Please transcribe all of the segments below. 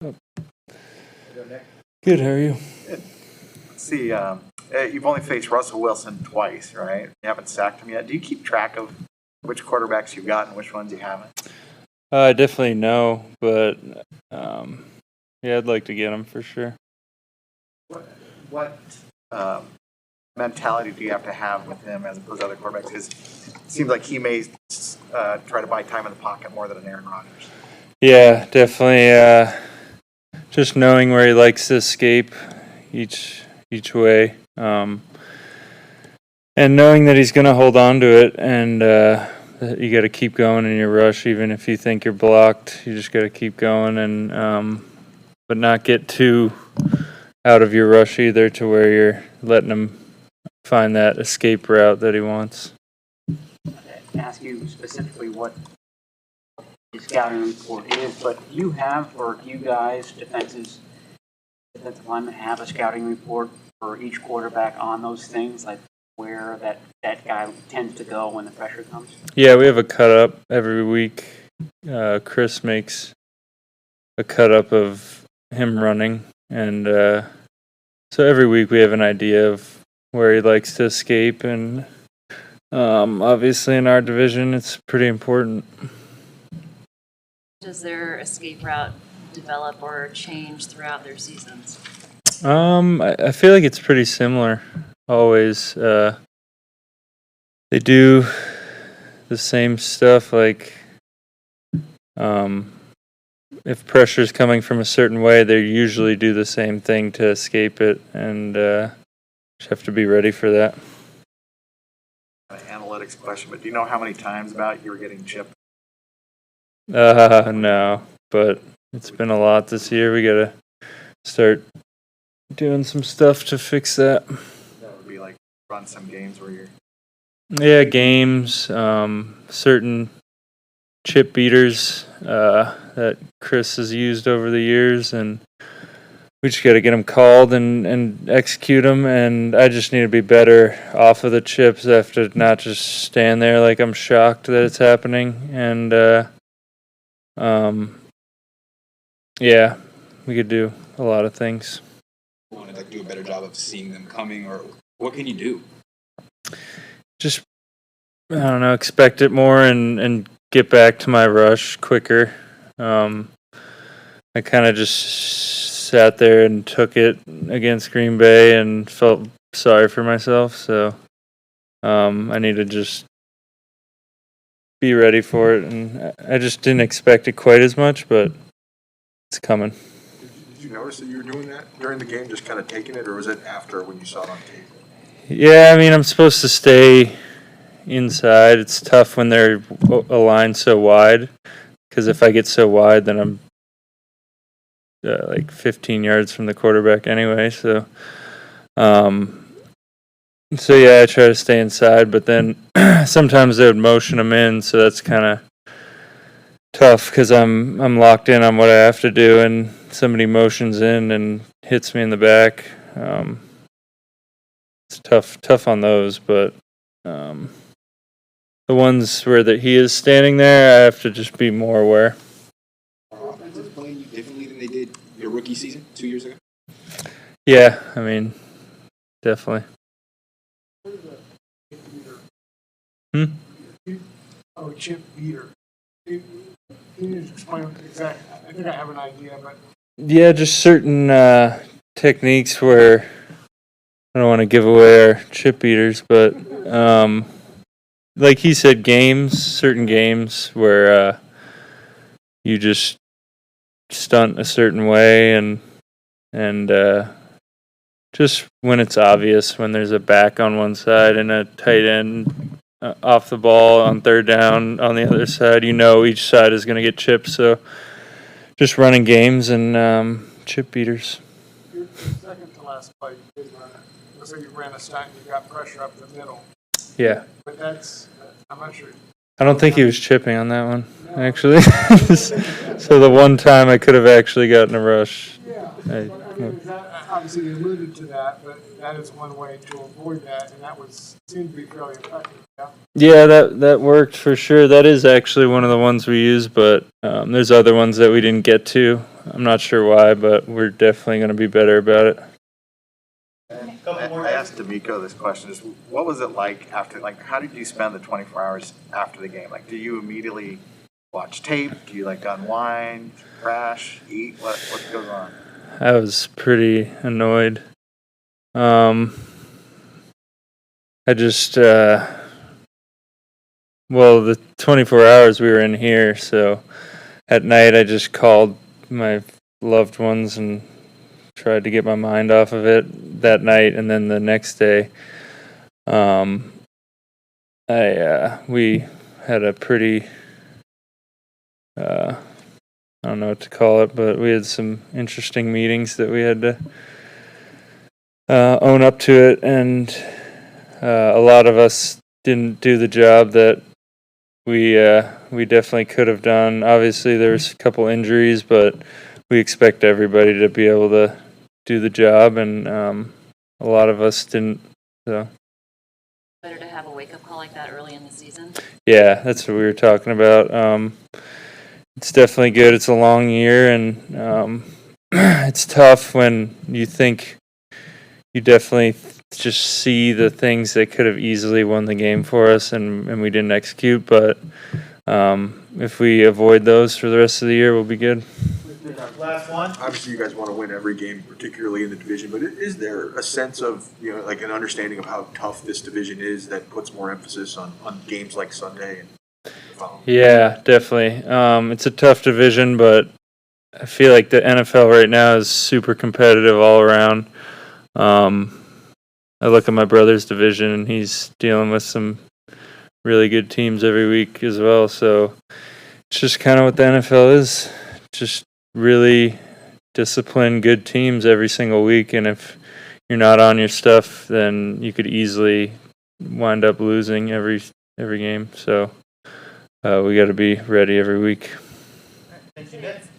Good, how are you? Let's see, you've only faced Russell Wilson twice, right? You haven't sacked him yet. Do you keep track of which quarterbacks you've got and which ones you haven't? I definitely know, but yeah, I'd like to get him for sure. What mentality do you have to have with him as opposed to other quarterbacks? Because it seems like he may try to buy time in the pocket more than an Aaron Rodgers. Yeah, definitely. Just knowing where he likes to escape each way, and knowing that he's going to hold on to it, and you got to keep going in your rush, even if you think you're blocked. You just got to keep going, and but not get too out of your rush either, to where you're letting him find that escape route that he wants. To ask you specifically what the scouting report is, but do you have, or do you guys, defensive linemen, have a scouting report for each quarterback on those things, like where that guy tends to go when the pressure comes? Yeah, we have a cut up every week. Chris makes a cut up of him running, and so every week we have an idea of where he likes to escape, and obviously in our division it's pretty important. Does their escape route develop or change throughout their seasons? I feel like it's pretty similar always. They do the same stuff, like if pressure's coming from a certain way, they usually do the same thing to escape it, and just have to be ready for that. An analytics question, but do you know how many times about you were getting chipped? No, but it's been a lot this year. We gotta start doing some stuff to fix that. That would be like run some games where you're... Yeah, games, certain chip beaters that Chris has used over the years, and we just got to get them called and execute them, and I just need to be better off of the chips. I have to not just stand there like I'm shocked that it's happening, and yeah, we could do a lot of things. Want to do a better job of seeing them coming, or what can you do? Just, I don't know, expect it more and get back to my rush quicker. I kind of just sat there and took it against Green Bay and felt sorry for myself. So I need to just be ready for it. And I just didn't expect it quite as much, but it's coming. Did you notice that you were doing that during the game, just kind of taking it, or was it after when you saw it on tape? Yeah, I mean, I'm supposed to stay inside. It's tough when they're aligned so wide, because if I get so wide, then I'm like 15 yards from the quarterback anyway. So yeah, I try to stay inside, but then sometimes they would motion them in, so that's kind of tough because I'm locked in on what I have to do, and somebody motions in and hits me in the back. It's tough on those, but the ones where he is standing there, I have to just be more aware. Are offenses playing you differently than they did your rookie season 2 years ago? Yeah, I mean, definitely. Oh, chip beater. Can you explain exactly? I think I have an idea, but... Yeah, just certain techniques where I don't want to give away our chip beaters, but like he said, certain games where you just stunt a certain way, and just when it's obvious, when there's a back on one side and a tight end off the ball on third down on the other side, each side is going to get chipped. So just running games and chip beaters. Your second to last play, you did run it. Looks like you ran a stunt and you got pressure up the middle. Yeah. But I'm not sure. I don't think he was chipping on that one, actually. So the one time I could have actually gotten a rush. Yeah. I is that, obviously you alluded to that, but that is one way to avoid that, and that seemed to be fairly effective, yeah? Yeah, that worked for sure. That is actually one of the ones we use, but there's other ones that we didn't get to. I'm not sure why, but we're definitely going to be better about it. I asked D'Amico this question, is what was it like after, like, how did you spend the 24 hours after the game? Like, do you immediately watch tape? Do you, like, unwind, crash, eat? What goes on? I was pretty annoyed. I just, well, the 24 hours we were in here, so at night I just called my loved ones and tried to get my mind off of it that night, and then the next day, we had a pretty, I don't know what to call it, but we had some interesting meetings that we had to own up to it, and a lot of us didn't do the job that we definitely could have done. Obviously, there's a couple injuries, but we expect everybody to be able to do the job, and a lot of us didn't. So Better to have a wake-up call like that early in the season. yeah, that's what we were talking about. It's definitely good. It's a long year, and it's tough when you think you definitely just see the things that could have easily won the game for us, and we didn't execute. But if we avoid those for the rest of the year, we'll be good. Last one. Obviously, you guys want to win every game, particularly in the division, but is there a sense of, like an understanding of how tough this division is that puts more emphasis on games like Sunday and the following? Yeah, definitely. It's a tough division, but I feel like the NFL right now is super competitive all around. I look at my brother's division, and he's dealing with some really good teams every week as well. So it's just kind of what the NFL is. Just really disciplined, good teams every single week. And if you're not on your stuff, then you could easily wind up losing every game. So we got to be ready every week.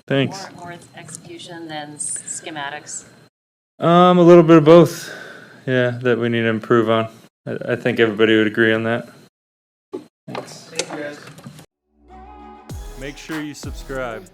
Thanks. More execution than schematics. A little bit of both. Yeah, that we need to improve on. I think everybody would agree on that. Thanks. Thank you, guys. Make sure you subscribe.